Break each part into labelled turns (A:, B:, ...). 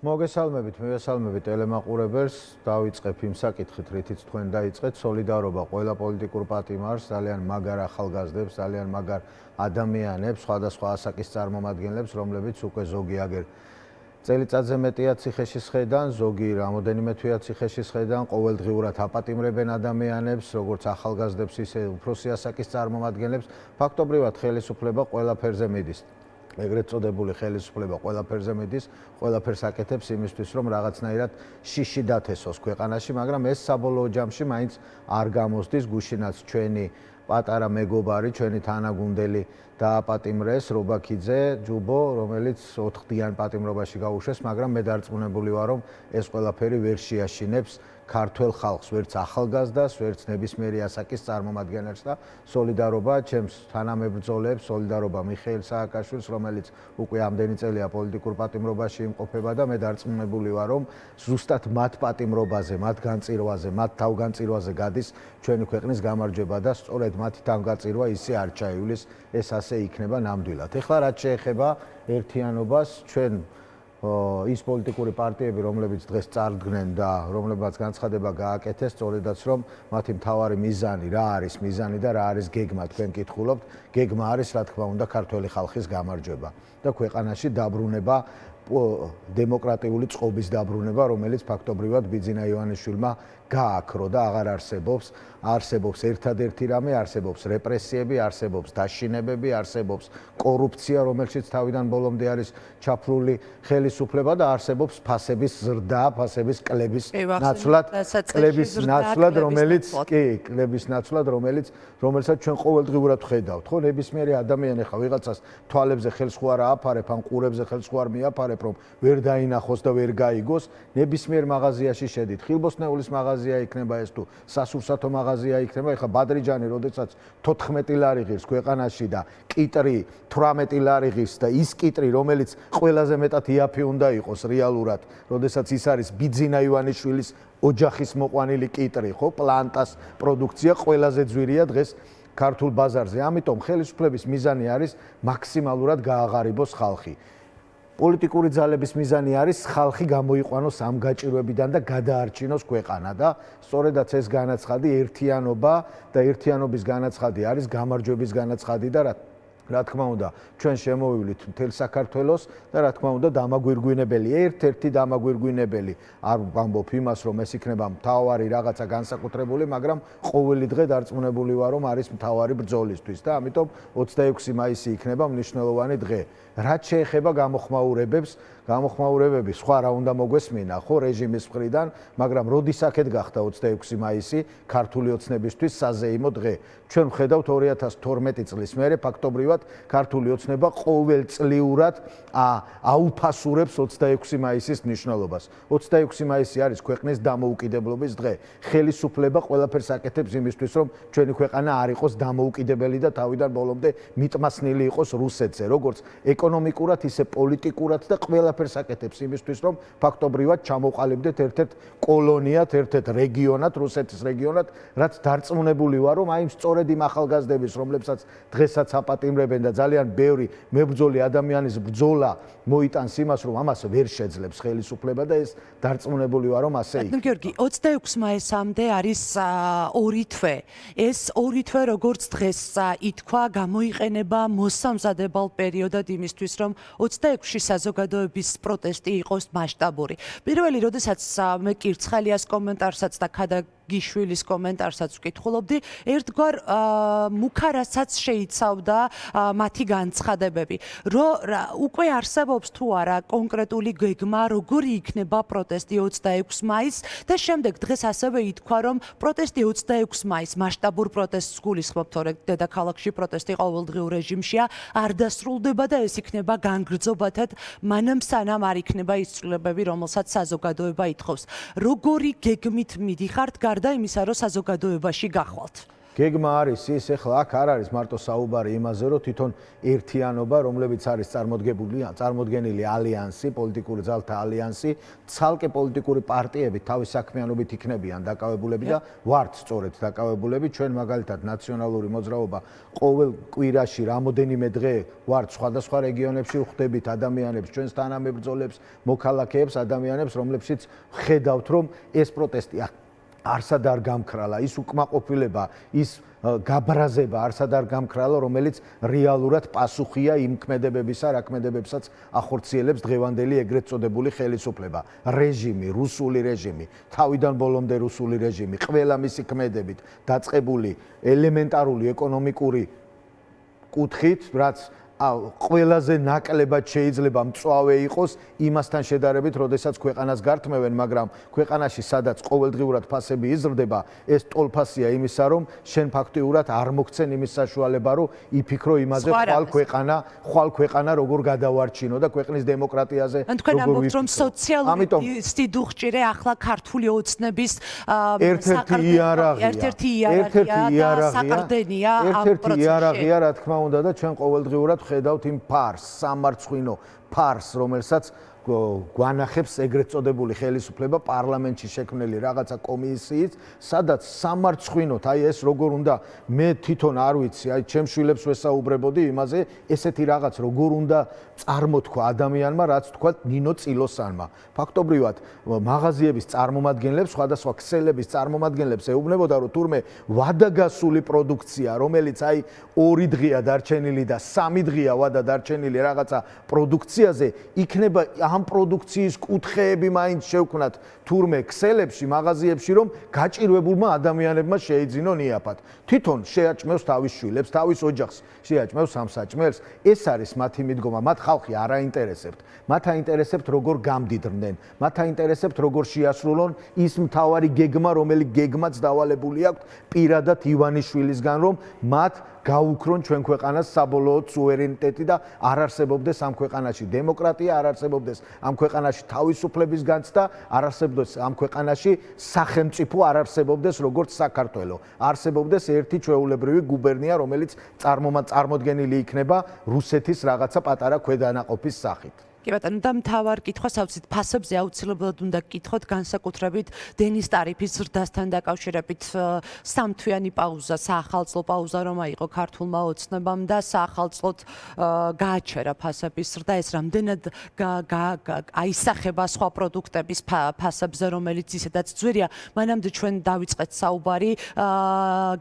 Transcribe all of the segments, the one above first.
A: მოგესალმებით, მივესალმებით ტელემაყურებელს. დავიწყებ იმ საკითხით, რითიც თქვენ დაიწყეთ, სოლიდარობა ყველა პოლიტიკურ პატიმარს, ძალიან მაგარ ახალგაზრდებს, ძალიან მაგარ ადამიანებს, სხვადასხვა ასაკის წარმომადგენლებს, რომლებიც უკვე ზოგი აგერ წელიწადზე მეტია ციხეში სხედან, ზოგი რამოდენიმე თვეა ციხეში სხედან, ყოველდღიურად აპატიმრებენ ადამიანებს, როგორც ახალგაზრდებს, ისე უფროსი ასაკის წარმომადგენლებს. ფაქტობრივად ხელისუფლება ყველაფერზე მიდის. ეგრეთ წოდებული ხელისუფლება ყველაფერზე მიდის, ყველაფერს აკეთებს იმისთვის, რომ რაღაცნაირად შიში დათესოს ქვეყანაში, მაგრამ ეს საბოლოო ჯამში მაინც არ გამოსდის, გუშინაც ჩვენი პატარა მეგობარი, ჩვენი თანაგუნდელი დააპატიმრეს, რობაქიძე, ჯუბო, რომელიც 4-დიან პატიმრობაში გაუშვეს, მაგრამ მე დარწმუნებული ვარ, რომ ეს ყველაფერი ვერ შეაშინებს ქართველ ხალხს, ვერც ახალგაზრდას, ვერც ნებისმიერი ასაკის წარმომადგენელს და სოლიდარობა ჩემს თანამებრძოლებს, სოლიდარობა მიხეილ სააკაშვილს, რომელიც უკვე ამდენი წელია პოლიტიკურ პატიმრობაში იმყოფება და მე დარწმუნებული ვარ, რომ ზუსტად მათ პატიმრობაზე, მათ განწირვაზე, მათ თავგანწირვაზე გადის ჩვენი ქვეყნის გამარჯვება და სწორედ მათი თავგანწირვა ისე არ ჩაივლის, ეს ასე იქნება ნამდვილად. ეხლა რაც შეეხება ერთიანობას, ჩვენ ის პოლიტიკური პარტიები, რომლებიც დღეს წარდგნენ და რომლებმაც განცხადება გააკეთეს, სწორედაც რომ მათი მთავარი მიზანი რა არის მიზანი და რა არის გეგმა, თქვენ კითხულობთ, გეგმა არის რა თქმა უნდა ქართველი ხალხის გამარჯვება და ქვეყანაში დაბრუნება, დემოკრატიული წყობის დაბრუნება, რომელიც ფაქტობრივად ბიძინა ივანიშვილმა გააქრო და აღარ არსებობს. არსებობს ერთადერთი რამე, არსებობს რეპრესიები, არსებობს დაშინებები, არსებობს კორუფცია, რომელშიც თავიდან ბოლომდე არის ჩაფლული ხელისუფლება და არსებობს ფასების ზრდა, ფასების კლების ნაცვლად, რომელსაც ჩვენ ყოველდღიურად ვხედავთ. ხო, ნებისმიერი ადამიანი ხა ვიღაცას თვალებზე ხელს ხო არ ააფარებ, ან ყურებზე ხელს ხო არ მიაფარებ, რომ ვერ დაინახოს და ვერ გაიგოს, ნებისმიერ მაღაზიაში შედით. ხილბოსნეულის მაღაზია იქნება ეს თუ სასურსათო მაღაზია იქნება. ეხლა ბადრიჯანი, როდესაც 14 ლარი ღირს ქვეყანაში და კიტრი 18 ლარი ღირს და ის კიტრი, რომელიც ყველაზე მეტად იაფი უნდა იყოს რეალურად, როდესაც ის არის ბიძინა ივანიშვილის ოჯახის მოყვანილი კიტრი, ხო, პლანტას პროდუქცია ყველაზე ძვირია დღეს ქართულ ბაზარზე. ამიტომ ხელისუფლების მიზანი არის მაქსიმალურად გააღარიბოს ხალხი. პოლიტიკური ძალების მიზანი არის ხალხი გამოიყვანოს ამ გაჭირვებიდან და გადაარჩინოს ქვეყანა და სწორედაც ეს განაცხადი ერთიანობა და ერთიანობის განაცხადი არის გამარჯვების განაცხადი და რა თქმა უნდა ჩვენ შემოვივლით მთელ საქართველოს და რა თქმა უნდა დამაგვირგვინებელი, ერთ-ერთი დამაგვირგვინებელი არ ვამბობ იმას, რომ ეს იქნება მთავარი რაღაცა განსაკუთრებული, მაგრამ ყოველი დღე დარწმუნებული ვარ, რომ არის მთავარი ბრძოლისთვის და ამიტომ 26 მაისი იქნება მნიშვნელოვანი დღე. რაც შეეხება გამოხმაურებებს, გამოხმაურებები სხვა რა უნდა მოგვესმინა, ხო, რეჟიმის მხრიდან, მაგრამ როდის აქეთ გახდა 26 მაისი ქართული ოცნებისთვის საზეიმო დღე. ჩვენ ვხედავთ 2012 წლის მერე ფაქტობრივად ქართული ოცნება ყოველწლიურად აუფასურებს 26 მაისის მნიშვნელობას. 26 მაისი არის ქვეყნის დამოუკიდებლობის დღე. ხელისუფლება ყველაფერს აკეთებს იმისთვის, რომ ჩვენი ქვეყანა არ იყოს დამოუკიდებელი და თავიდან ბოლომდე მიტმასნილი იყოს რუსეთზე, როგორც ეკონომიკურად, ისე პოლიტიკურად და ყველაფერს აკეთებს იმისთვის, რომ ფაქტობრივად ჩამოყალიბდეთ ერთ-ერთ კოლონიად, ერთ-ერთ რეგიონად, რუსეთის რეგიონად, რაც დარწმუნებული ვარ, რომ აი სწორედ იმ ახალგაზრდების, რომლებსაც დღესაც აპატიმრებენ და ძალიან ბევრი მებრძოლი ადამიანის ბრძოლა მოიტანს იმას, რომ ამას ვერ შეძლებს ხელისუფლება და ეს დარწმუნებული ვარ, რომ ასე იქნება.
B: გიორგი, 26 მაისამდე არის 2 თვე. ეს 2 თვე როგორც დღეს ითქვა, გამოიყენება მოსამზადებელ პერიოდად იმისთვის, რომ 26-ში საზოგადოების პროტესტი იყოს მასშტაბური. პირველი, როდესაც მე კირცხალიას კომენტარსაც და ქადაგიშვილის კომენტარსაც ვკითხულობდი, ერთგვარ მუქარასაც შეიცავდა მათი განცხადებები. უკვე არსებობს თუ არა კონკრეტული გეგმა, როგორი იქნება პროტესტი 26 მაისს და შემდეგ დღეს ასევე ითქვა, რომ პროტესტი 26 მაისს მასშტაბურ პროტესტს გულისხმობთ, თორე დედაქალაქში პროტესტი ყოველდღიურ რეჟიმშია, არ დასრულდება და ეს იქნება განგრძობათად, მანამ სანამ არ იქნება ის ცვლილებები, რომელსაც საზოგადოება ითხოვს. როგორი გეგმით მიდიხართ გარდა იმისა, რომ საზოგადოებაში გახვალთ?
A: გეგმა არის ის, ეხლა აქ არ არის მარტო საუბარი იმაზე, რომ თვითონ ერთიანობა, რომლებიც არის წარმოდგენილი ალიანსი, პოლიტიკური ძალთა ალიანსი, ცალკე პოლიტიკური პარტიები თავის საქმიანობით იქნებიან დაკავებულები და ვართ სწორედ დაკავებულები. ჩვენ მაგალითად ნაციონალური მოძრაობა ყოველ კვირაში რამოდენიმე დღე ვართ სხვადასხვა რეგიონებში, ვხვდებით ადამიანებს, ჩვენს თანამებრძოლებს, მოქალაქეებს, ადამიანებს, რომლებშიც ხედავთ, რომ ეს პროტესტი არსად არ გამქრალა, ის უკმაყოფილება, ის გაბრაზება არსად არ გამქრალა, რომელიც რეალურად პასუხია იმ ქმედებებისა, რა ქმედებებსაც ახორციელებს დღევანდელი ეგრეთ წოდებული ხელისუფლება. რეჟიმი, რუსული რეჟიმი, თავიდან ბოლომდე რუსული რეჟიმი, ყველა მისი ქმედებით დაწყებული ელემენტარული ეკონომიკური კუთხით, რაც ყველაზე ნაკლებად შეიძლება მწვავე იყოს იმასთან შედარებით, როდესაც ქვეყანას გართმევენ, მაგრამ ქვეყანაში სადაც ყოველდღიურად ფასები იზრდება, ეს ტოლფასია იმისა, რომ შენ ფაქტიურად არ მოგცენ იმის საშუალება, რომ იფიქრო იმაზე, ხვალ ქვეყანა როგორ გადავარჩინო და ქვეყნის დემოკრატიაზე
B: თქვენ ამბობთ, რომ სოციალური სიდუხჭირე ახლა ქართული ოცნების
A: ერთ-ერთი იარაღია, რა თქმა უნდა და ჩვენ ყოველდღიურად ხედავთ იმ სამარცხვინო ფარს, რომელსაც გვანახებს ეგრეთ წოდებული ხელისუფლება პარლამენტში შექმნილი რაღაცა კომისიით, სადაც სამარცხვინოთ, აი ეს როგორ უნდა მე თვითონ არ ვიცი, აი ჩემს შვილებს ვესაუბრებოდი იმაზე, ესეთი რაღაც როგორ უნდა წარმოთქვა ადამიანმა, რაც თქვა ნინო წილოსანმა. ფაქტობრივად მაღაზიების წარმომადგენლებს, სხვადასხვა ქსელების წარმომადგენლებს ეუბნებოდა, რომ თურმე ვადაგასული პროდუქცია, რომელიც აი 2 დღეა დარჩენილი და 3 დღეა ვადა დარჩენილი რაღაცა პროდუქციაზე, იქნება ამ პროდუქციის კუთხეები მაინც შევქმნათ თურმე ქსელებში, მაღაზიებში, რომ გაჭირვებულმა ადამიანებმა შეიძინონ იაფად. თვითონ შეაჭმევს თავის შვილებს, თავის ოჯახს შეაჭმევს ამ საჭმელს. ეს არის მათი მიდგომა, მათ ხალხი არ აინტერესებთ. მათ აინტერესებთ როგორ გამდიდრდნენ, მათ აინტერესებთ როგორ შეასრულონ ის მთავარი გეგმა, რომელიც გეგმაც დავალებული აქვს პირადად ივანიშვილისგან, რომ მათ გაუქრონ ჩვენ ქვეყანას საბოლოოდ სუვერენიტეტი და არ არსებობდეს ამ ქვეყანაში დემოკრატია, არ არსებობდეს ამ ქვეყანაში თავისუფლების განცდა, არ არსებობდეს ამ ქვეყანაში სახელმწიფო, არ არსებობდეს როგორც საქართველო. არსებობდეს ერთი ჩვეულებრივი გუბერნია, რომელიც წარმოდგენილი იქნება რუსეთის რაღაცა პატარა ქვედანაყოფის სახით.
B: კი ბატონო, და მთავარ კითხვას ავცით ფასებზე აუცილებლად უნდა გკითხოთ, განსაკუთრებით დენის ტარიფის ზრდასთან დაკავშირებით. სამთვიანი პაუზა, საახალწლო პაუზა რომ აიღო ქართულმა ოცნებამ და საახალწლოდ გააჩერა ფასების ზრდა, ეს რამდენად აისახება სხვა პროდუქტების ფასებზე, რომელიც ისედაც ძვირია. მანამდე ჩვენ დავიწყეთ საუბარი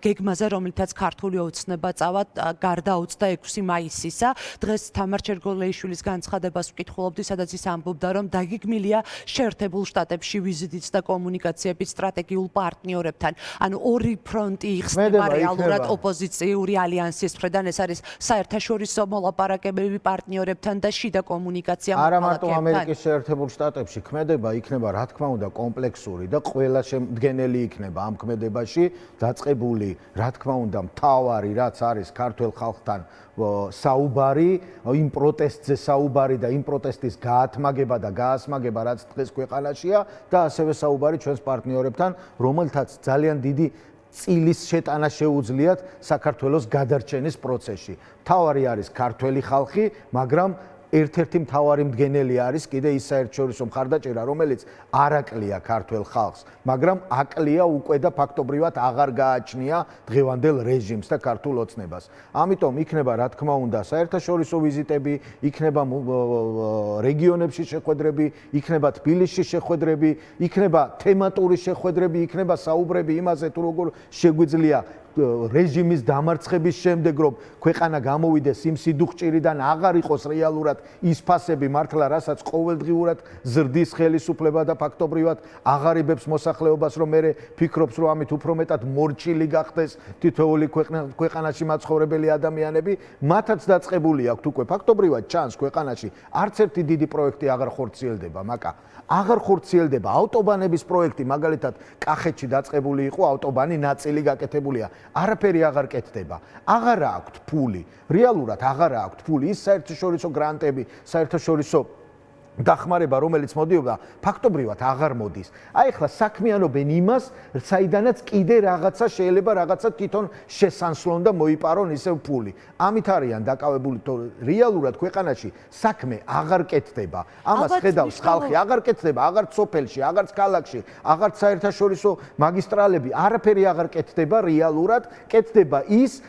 B: გეგმაზე, რომლითაც ქართული ოცნება წავა გარდა 26 მაისისა. დღეს თამარ ჩერგოლეიშვილის განცხადებას ვკითხულობდი, სადაც ის ამბობდა, რომ დაგეგმილია შეერთებულ შტატებში ვიზიტიც და კომუნიკაციებით სტრატეგიულ პარტნიორებთან. ანუ ორი ფრონტი იხსნება რეალურად ოპოზიციური ალიანსის მხრიდან, ეს არის საერთაშორისო მოლაპარაკებები პარტნიორებთან და შიდა კომუნიკაცია
A: მოქალაქეებთან. არა მარტო ამერიკის შეერთებულ შტატებში ქმედება იქნება, რა თქმა უნდა, კომპლექსური და ყველა შემდგენელი იქნება ამ ქმედებაში დაწყებული, რა თქმა უნდა, მთავარი რაც არის ქართულ ხალხთან საუბარი, იმ პროტესტზე საუბარი და იმ პროტესტის გაათმაგება და გაასმაგება, რაც დღეს ქვეყანაშია და ასევე საუბარი ჩვენს პარტნიორებთან, რომელთაც ძალიან დიდი წილის შეტანა შეუძლიათ საქართველოს გადარჩენის პროცესში. მთავარი არის ქართველი ხალხი, მაგრამ ერთ-ერთი მთავარი მდგენელი არის კიდე ის საერთაშორისო მხარდაჭერა, რომელიც არ აკლია ქართველ ხალხს, მაგრამ აკლია უკვე და ფაქტობრივად აღარ გააჩნია დღევანდელ რეჟიმს და ქართულ ოცნებას. ამიტომ იქნება, რა თქმა უნდა, საერთაშორისო ვიზიტები, იქნება რეგიონებში შეხვედრები, იქნება თბილისში შეხვედრები, იქნება თემატური შეხვედრები, იქნება საუბრები იმაზე, თუ როგორ შეგვიძლია რეჟიმის დამარცხების შემდეგ, რომ ქვეყანა გამოვიდეს იმ სიდუხჭირიდან, აღარ იყოს რეალურად ის ფასები მართლა, რასაც ყოველდღიურად ზრდის ხელისუფლება და ფაქტობრივად აღარებებს მოსახლეობას, რომ მე ფიქრობს, რომ ამით უფრო მეტად მორჩილი გახდეს თითოეული ქვეყანაში მაცხოვრებელი ადამიანები, მათაც დაწყებული აქვთ უკვე ფაქტობრივად ჩანს ქვეყანაში არც ერთი დიდი პროექტი აღარ ხორციელდება, მაკა აღარ ხორციელდება ავტობანების პროექტი, მაგალითად კახეთში დაწყებული იყო ავტობანი ნაწილი გაკეთებულია. არაფერი აღარ კეთდება. აღარ აქვთ ფული. რეალურად აღარ აქვთ ფული. ის საერთაშორისო გრანტები, საერთაშორისო დახმარება, რომელიც მოდიოდა, ფაქტობრივად აღარ მოდის. აი ახლა საქმიანობენ იმას, საიდანაც კიდე რაღაცა შეიძლება რაღაცა თვითონ შესანსლონ და მოიპარონ ისევ ფული. ამით არიან დაკავებული, რეალურად ქვეყანაში საქმე აღარ კეთდება. ამას ხედავს ხალხი, აღარ კეთდება, აღარც სოფელში, აღარც ქალაქში, აღარც საერთაშორისო მაგისტრალები, არაფერი აღარ კეთდება რეალურად, კეთდება ის,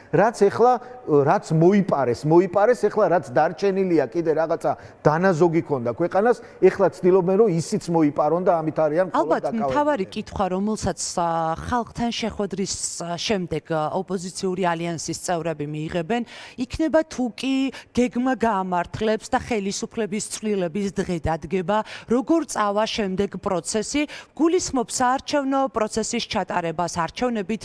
A: რაც მოიპარეს, ეხლა რაც დარჩენილია, კიდე რაღაცა დანაზოგი ქონდა ქვეყანას, ეხლა ცდილობენ რომ ისიც მოიპარონ და ამით არიან მხოლოდ დაკავებული.
B: ალბათ მთავარი კითხვა, რომელსაც ხალხთან შეხვედრის შემდეგ ოპოზიციური ალიანსის წევრები მიიღებენ, იქნება თუ კი გეგმა გაამართლებს და ხელისუფლების ცვლილების დღე დადგება, როგორ წავა შემდეგ პროცესი, გულისხმობს საარჩევნო პროცესის ჩატარებას, არჩევნებით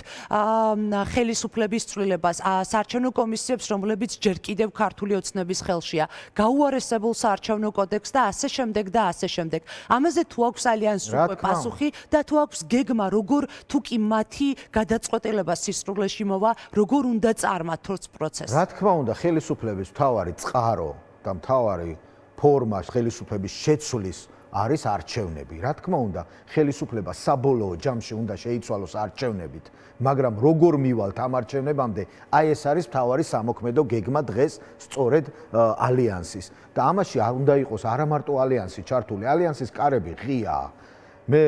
B: ხელისუფლების ცვლილებას, საარჩევნო კომისიებს, რომლებიც ჯერ კიდევ ქართული ოცნების ხელშია, გაუარესებულ საარჩევნო კოდექსს და ასე შემდეგ და ასე შემდეგ. ამაზე თუ აქვს ალიანსს უკვე პასუხი და თუ აქვს გეგმა, როგორ თუ კი მათი გადაწყვეტილება სისრულეში მოვა, როგორ უნდა წარმართოს პროცესი.
A: რა თქმა უნდა, ხელისუფლების მთავარი წყარო და მთავარი ფორმა ხელისუფლების შეცვლის არის არჩევნები. რა თქმა უნდა, ხელისუფლება საბოლოო ჯამში უნდა შეიცვალოს არჩევნებით, მაგრამ როგორ მივალთ ამ არჩევნებამდე, აი ეს არის მთავარი სამოქმედო გეგმა დღეს სწორედ ალიანსის. და ამაში არ უნდა იყოს არა მარტო ალიანსი ჩართული, ალიანსის კარები ღიაა. მე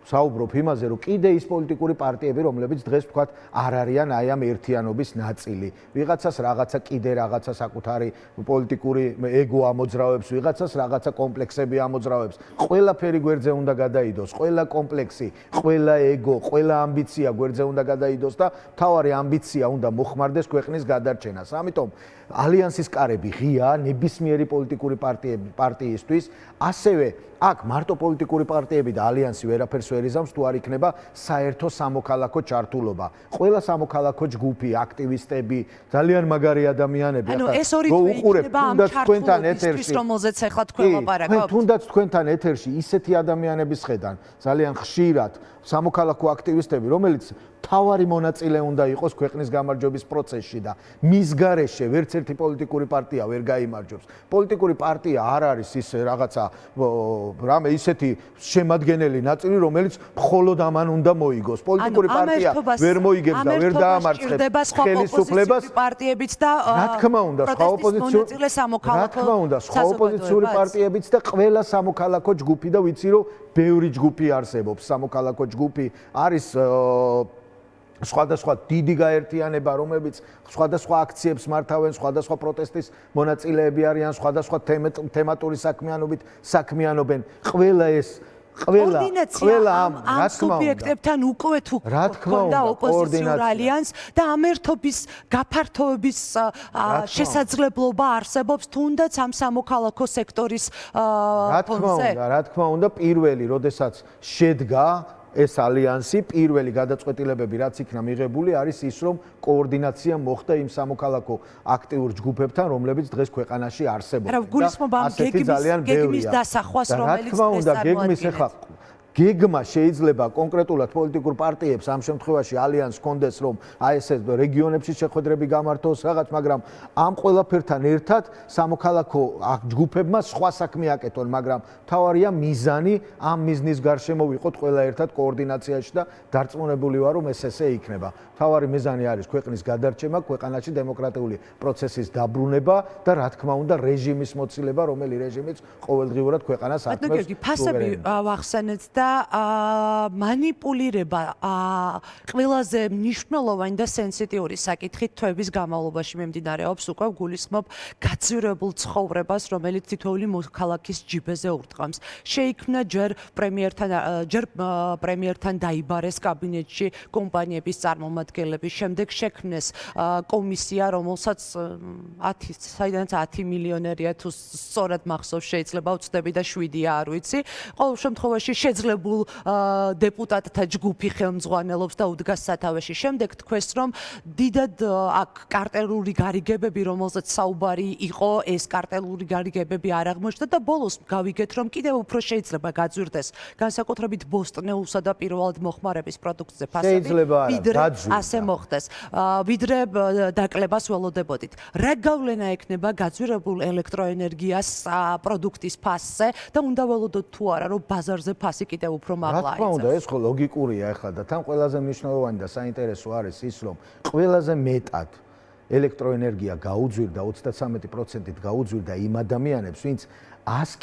A: საუბრობ იმაზე, რომ კიდე ის პოლიტიკური პარტიები, რომლებიც დღეს ვთქვათ, არ არიან აი ამ ერთიანობის ნაწილი. ვიღაცას რაღაცა კიდე რაღაცა საკუთარი პოლიტიკური ეგო ამოძრავებს, ვიღაცას რაღაცა კომპლექსები ამოძრავებს. ყველაფერი გვერდზე უნდა გადაიდოს, ყველა კომპლექსი, ყველა ეგო, ყველა ამბიცია გვერდზე უნდა გადაიდოს და მთავარი ამბიცია უნდა მოხმარდეს ქვეყნის გადარჩენას. ამიტომ ალიანსის კარები ღიაა ნებისმიერი პოლიტიკური პარტიისთვის, ასევე აქ მარტო პოლიტიკური პარტიები და ალიანსი ვერაფერს ვერ იზამს თუ არ იქნება საერთო სამოქალაქო ჩართულობა. ყველა სამოქალაქო ჯგუფი, აქტივისტები, ძალიან მაგარი ადამიანები.
B: ანუ ეს ორი იქნება ამ ჩართულობისთვის, რომელზეც ახლა თქვენ ლაპარაკობთ.
A: თუნდაც თქვენთან ეთერში ისეთი ადამიანების ხედან, ძალიან ხშირად სამოქალაქო აქტივისტები, რომელიც მთავარი მონაწილე უნდა იყოს ქვეყნის გამარჯვების პროცესში და მის გარეშე ვერც ერთი პოლიტიკური პარტია ვერ გაიმარჯვებს. პოლიტიკური პარტია არ არის ის რაღაცა რამე ისეთი შემადგენელი ნაწილი, რომელიც მხოლოდ ამან უნდა მოიგოს. პოლიტიკური პარტია ვერ მოიგებს და ვერ დაამარცხებს ხელისუფლებას.
B: პარტიებიც და
A: რა თქმა უნდა, სხვა ოპოზიციური პარტიებიც და ყველა სამოქალაქო ჯგუფი და ვიცი რომ ბევრი ჯგუფი არსებობს. სამოქალაქო ჯგუფი არის სხვადასხვა დიდი გაერთიანება, რომლებიც სხვადასხვა აქციებს მართავენ, სხვადასხვა პროტესტის მონაწილეები არიან, სხვადასხვა თემატური საქმიანობით საქმიანობენ. ყველა ამ
B: სუბიექტებთან უკვე თუ ქონდა ოპოზიციურ ალიანსს და ამ ერთობის გაფართოების შესაძლებლობა არსებობს თუნდაც ამ სამოქალაქო სექტორის ფონზე.
A: რა თქმა უნდა, პირველი, როდესაც შედგა ეს ალიანსი, პირველი გადაწყვეტილებები, რაც იქნა მიღებული, არის ის, რომ კოორდინაცია მოხდა იმ სამოქალაქო აქტიურ ჯგუფებთან, რომლებიც დღეს ქვეყანაში არსებობენ.
B: რა გულისხმობ ამ გეგმის დასახვას, რომელიც
A: რა თქმა უნდა, გეგმის ახლა გეგმა შეიძლება კონკრეტულად პოლიტიკურ პარტიებს ამ შემთხვევაში ალიანს კონდეს, რომ აი ესე რეგიონებში შეხვედრები გამართოს რაღაც, მაგრამ ამ ყველაფერთან ერთად სამოქალაქო ჯგუფებმა სხვა საქმე აკეთონ, მაგრამ მთავარია მიზანი ამ მიზნის გარშემო ვიყოთ ყველა ერთად კოორდინაციაში და დარწმუნებული ვარ, რომ ესე იქნება. მთავარი მიზანი არის ქვეყნის გადარჩენა, ქვეყანაში დემოკრატიული პროცესის დაბრუნება და რა თქმა უნდა რეჟიმის მოცილება, რომელი რეჟიმიც ყოველდღიურად ქვეყანას აწევს.
B: ფასები ვახსენეთ და მანიპულირება ყველაზე მნიშვნელოვანი და სენსიტიური საკითხი თვეების განმავლობაში მიმდინარეობს, უკვე გულისხმობ გაძვირებულ ცხოვრებას, რომელიც თითოეული მოქალაქის ჯიბეზე ურტყამს. შეიქმნა ჯერ პრემიერთან დაიბარეს კაბინეტში კომპანიების წარმომადგენლები, შემდეგ შექმნეს კომისია, რომელსაც 10 მილიონერია თუ სწორად მახსოვს, შეიძლება ვწდები და 7-ია, არ ვიცი. ყოველ შემთხვევაში შეძლებული მიღებულ დეპუტატთა ჯგუფი ხელმძღვანელობს და უდგას სათავეში. შემდეგ თქვეს, რომ დიდად აქ კარტელური გარიგებები, რომელზეც საუბარი იყო, ეს კარტელური გარიგებები არ აღმოჩნდა და ბოლოს გავიგეთ, რომ კიდევ უფრო შეიძლება გაძვირდეს განსაკუთრებით ბოსტნეულსა და პირველად მოხმარების პროდუქტზე ფასები, ვიდრე ასე მოხდეს, ვიდრე დაკლებას ველოდებოდით. რა გავლენა ექნება გაძვირებულ ელექტროენერგიას პროდუქტის ფასზე და უნდა ველოდოთ თუ არა, რომ ბაზარზე ფასი კიდევ უფრო მაღლა
A: რა თქმა უნდა, ეს ხო ლოგიკურია ახლა და თან ყველაზე მნიშვნელოვანი და საინტერესო არის ის, რომ ყველაზე მეტად ელექტროენერგია გაუძვირდა 33%-ით გაუძვირდა იმ ადამიანებს, ვინც 100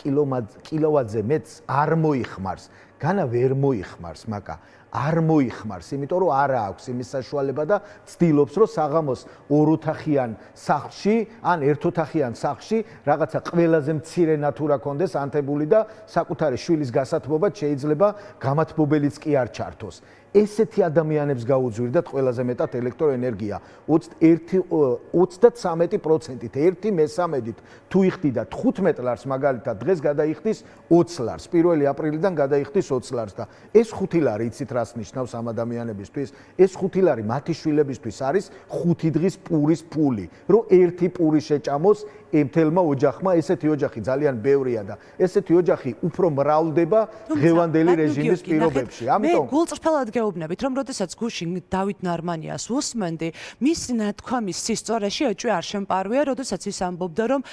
A: კილოვატზე მეტს არ მოიხმარს. განა ვერ მოიხმარს, მაკა არ მოიხმარს, იმიტომ რომ არ აქვს იმის საშუალება და ცდილობს, რომ საღამოს ოროთახიან სახლში, ან ერთოთახიან სახლში რაღაცა ყველაზე მცირე ნათურა კონდეს ანთებული და საკუთარი შვილის გასათბობად შეიძლება გამათბობელიც კი არ ჩართოს. ესეთი ადამიანებს გაუძვირდათ ყველაზე მეტად ელექტროენერგია 33%-ით, 1/13-ით თუ იხდიდა 15 ლარს მაგალითად დღეს გადაიხდის 20 ლარს, 1 აპრილიდან გადაიხდის 20 ლარს და ეს 5 ლარი იცით რას ნიშნავს ამ ადამიანებისთვის? ეს 5 ლარი მათი შვილებისთვის არის 5 დღის პურის ფული, რომ ერთი პური შეჭამოს მთელმა ოჯახმა, ესეთი ოჯახი ძალიან ბევრია და ესეთი ოჯახი უფრო მრავლდება ღევანდელი რეჟიმის პირობებში.
B: ამიტომ მე გულწრფელად გეუბნებით, რომ როდესაც გუშინ დავით ნარმანიას უსმენდი, მისი ნათქვამის სისწორეში ეჭვი არ შემპარვია, როდესაც ის ამბობდა, რომ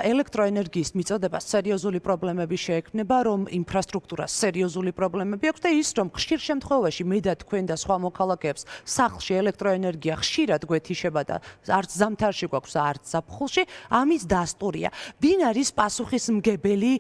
B: ელექტროენერგიის მიწოდებას სერიოზული პრობლემები შეექმნება, რომ ინფრასტრუქტურას სერიოზული პრობლემები აქვს და ის, რომ ხშირ შემთხვევაში მე და თქვენ და სხვა მოქალაქეებს სახლში ელექტროენერგია ხშირად გვეთიშება და არც ზამთარში გვაქვს, არც ზაფხულში, ამის დასტურია. ვინ არის პასუხისმგებელი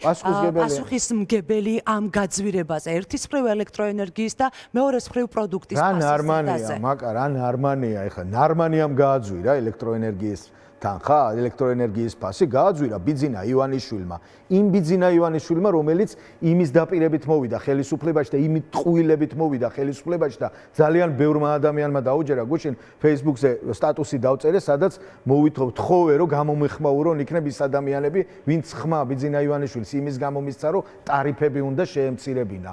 B: ამ გაძვირებაზე? ერთის მხრივ ელექტროენერგიის და მეორეს მხრივ პროდუქტის
A: ფასზე. რა ნარმანია, მაკა რა ნარმანია, ეხლა ნარმანიამ გააძვირა ელექტროენერგიის თანხა, ელექტროენერგიის ფასი გააძვირა ბიძინა ივანიშვილმა. იმ ბიძინა ივანიშვილმა, რომელიც იმის დაპირებით მოვიდა ხელისუფლებაში და იმით ტყუილებით მოვიდა ხელისუფლებაში და ძალიან ბევრმა ადამიანმა დაუჯერა გუშინ Facebook-ზე სტატუსი დავწერე, სადაც მოვთხოვე, რომ გამომეხმაურონ იქნებ ის ადამიანები, ვინც ხმა ბიძინა ივანიშვილს იმის გამო მისცა, რომ ტარიფები უნდა შეემცირებინა.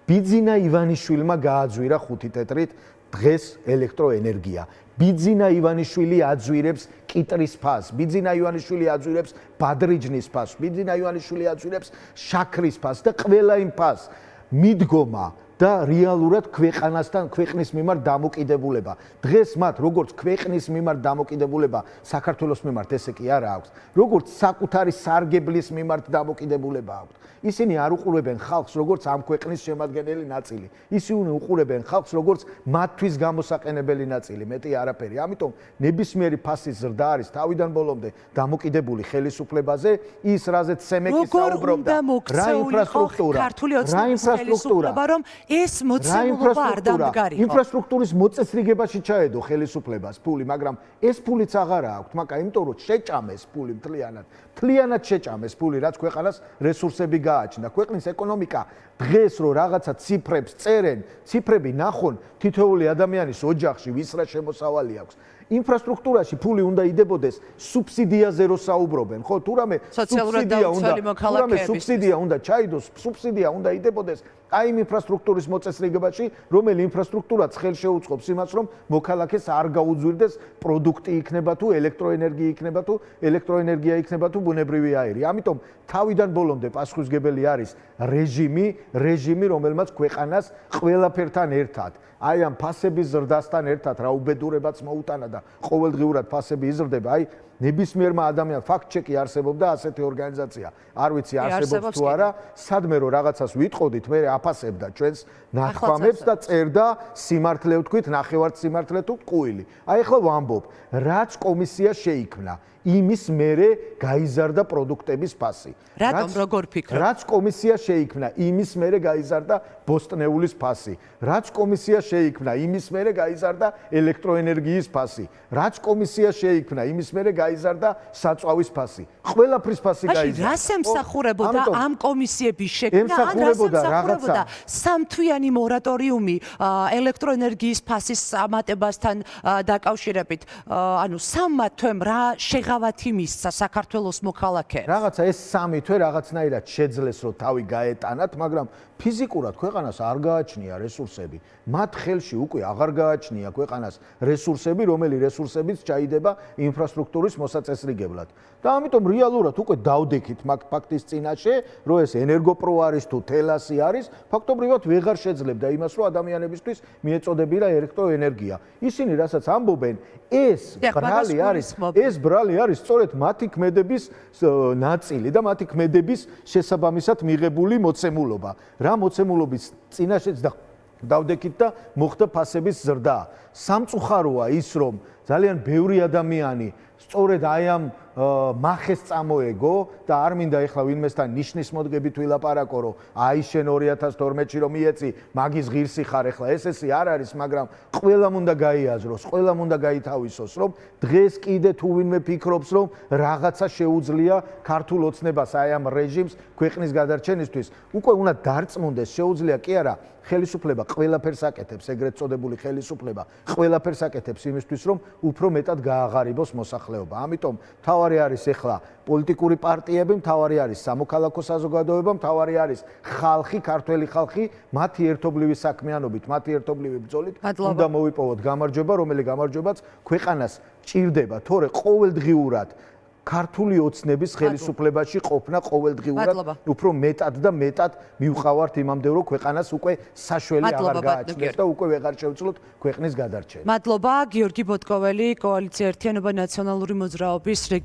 A: ბიძინა ივანიშვილმა გააძვირა 5 თეთრით დღეს ელექტროენერგია. ბიძინა ივანიშვილი აძვირებს კიტრის ფასს, ბიძინა ივანიშვილი აძვირებს ბადრიჯნის ფასს, ბიძინა ივანიშვილი აძვირებს შაქრის ფასს და ყველა იმ ფასს. მიდგომა და რეალურად ქვეყანასთან ქვეყნის მიმართ დამოკიდებულება. დღეს მათ როგორც ქვეყნის მიმართ დამოკიდებულება საქართველოს მიმართ ესე კი არა აქვს, როგორც საკუთარი სარგებლის მიმართ დამოკიდებულება აქვს. ისინი არ უყურებენ ხალხს როგორც ამ ქვეყნის შემადგენელი ნაწილი. ისინი უყურებენ ხალხს როგორც მათთვის გამოსაყენებელი ნაწილი, მეტი არაფერი. ამიტომ ნებისმიერი ფასის ზრდა არის თავიდან ბოლომდე დამოკიდებული ხელისუფლებაზე, ის რაზეც სემეკი საუბრობდა, რა ინფრასტრუქტურა,
B: რომ ეს მოცემულობა არ დამდგარიყო.
A: ინფრასტრუქტურის მოწესრიგებაში ჩაედო ხელისუფლებას ფული, მაგრამ ეს ფულიც აღარა აქვს, მაგრამ იმიტომ რომ შეჭამეს ფული მთლიანად შეჭამეს ფული, რაც ქვეყანას რესურსები გააჩნდა. ქვეყნის ეკონომიკა დღეს რო რაღაცა ციფრებს წერენ, ციფრები ნახონ თითოეული ადამიანის ოჯახში ვის რა შემოსავალი აქვს. ინფრასტრუქტურაში ფული უნდა იდებოდეს სუბსიდიაზე რო საუბრობენ, ხო? თურმე სუბსიდია უნდა ჩაიდოს, სუბსიდია უნდა იდებოდეს აი იმ ინფრასტრუქტურის მოწესრიგებაში, რომელი ინფრასტრუქტურაც ხელს შეუწყობს იმას, რომ მოქალაქეს არ გაუძვირდეს პროდუქტი იქნება თუ ელექტროენერგია იქნება თუ ელექტროენერგია იქნება თუ ბუნებრივი აირი. ამიტომ თავიდან ბოლომდე პასუხისმგებელი არის რეჟიმი, რომელმაც ქვეყანას ყველაფერთან ერთად აი ამ ფასების ზრდასთან ერთად რა უბედურებაც მოუტანა და ყოველდღიურად ფასები იზრდება. აი ნებისმიერმა ადამიანს ფაქტ-ჩეკი არსებობდა ასეთი ორგანიზაცია. არ ვიცი არსებობს თუ არა, სადმე რომ რაღაცას ვიტყოდით, მე აფასებდა ჩვენს ნათქვამებს და წერდა სიმართლე ვთქვით, ნახევარ სიმართლე თუ ტყუილი. აი ახლა ვამბობ, რაც კომისია შეიქმნა, იმის მერე გაიზარდა პროდუქტების ფასი.
B: რატომ როგორ ფიქრობ?
A: რაც კომისია შეიქმნა, იმის მერე გაიზარდა ბოსტნეულის ფასი. რაც კომისია შეიქმნა, იმის მერე გაიზარდა ელექტროენერგიის ფასი. რაც კომისია შეიქმნა, იმის მერე გაიზარდა საწვავის ფასი. ყველაფრის ფასი
B: მაშინ
A: გაიზარდა.
B: რას ემსახურებოდა
A: ამიტომ
B: ამ კომისიების შექმნა? ან რას
A: ემსახურებოდა
B: ემსახურებოდა
A: რაღაცა.
B: სამთვიანი მორატორიუმი ელექტროენერგიის ფასის ამატებასთან დაკავშირებით? ანუ სამმა თვემ რა შეღავათი მისცა საქართველოს მოქალაქეებს?
A: რაღაცა ეს სამი თვე რაღაცნაირად შეძლეს რომ თავი გაეტანათ, მაგრამ ფიზიკურად ქვეყანას არ გააჩნია რესურსები. მათ ხელში უკვე აღარ გააჩნია ქვეყანას რესურსები, რომელი რესურსებიც ჩაიდება ინფრასტრუქტურის მოსაწესრიგებლად. და ამიტომ რეალურად უკვე დავდექით მაგ ფაქტის წინაშე, რომ ეს ენერგოპრო არის თუ თელასი არის, ფაქტობრივად ვეღარ შეძლებდა იმას, რომ ადამიანებისთვის მიეწოდებინა ელექტროენერგია. ისინი რასაც ამბობენ, ეს ბრალი არის სწორედ მათი ქმედების ნაწილი და მათი ქმედების შესაბამისად მიღებული მოცემულობა. რა მოცემულობის წინაშეც დავდექით და მოხდა ფასების ზრდა. სამწუხაროა ის, რომ ძალიან ბევრი ადამიანი სწორედ აი ამ მახეს წამოეგო და არ მინდა ეხლა ვინმესთან ნიშნის მოდგებით ვილაპარაკო, რომ აი შენ 2012-ში რომ მიეცი, მაგის ღირსი ხარ, ეხლა ესე არ არის, მაგრამ ყველამ უნდა გაიაზროს, ყველამ უნდა გაითავისოს, რომ დღეს კიდე თუ ვინმე ფიქრობს, რომ რაღაცა შეუძლია ქართულ ოცნებას აი ამ რეჟიმს ქვეყნის გადარჩენისთვის, უკვე უნდა დარწმუნდეს, შეუძლია კი არა, ხელისუფლება ყველაფერს აკეთებს, ეგრეთ წოდებული ხელისუფლება ყველაფერს აკეთებს იმისთვის, რომ უფრო მეტად გააღარიბოს მოსახლეობა. ამიტომ მთავარი არის ეხლა პოლიტიკური პარტიები, მთავარი არის სამოქალაქო საზოგადოება, მთავარი არის ხალხი, ქართველი ხალხი, მათი ერთობლივი საქმიანობით, მათი ერთობლივი ბრძოლით უნდა მოვიპოვოთ გამარჯვება, რომელი გამარჯვებაც ქვეყანას ჭირდება, თორე ყოველდღიურად ქართული ოცნების ხელისუფლებაში ყოფნა ყოველდღიურად უფრო მეტად და მეტად მივყავართ იმამდე, რომ ქვეყანას უკვე საშველი აღარ გააჩნდეს და უკვე ვეღარ შევძლოთ ქვეყნის გადარჩენა.
B: მადლობა, გიორგი ბოტკოველი, კოალიცია ერთიანობა ნაციონალური მოძრაობის